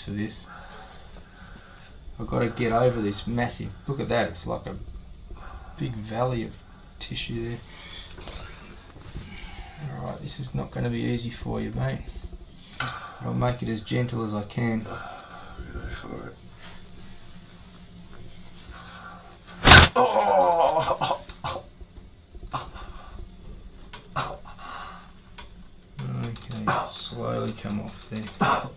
for this. I've got to get over this massive, look at that, it's like a big valley of tissue there. Alright, this is not going to be easy for you, mate. I'll make it as gentle as I can. Go for it. Okay, slowly come off there.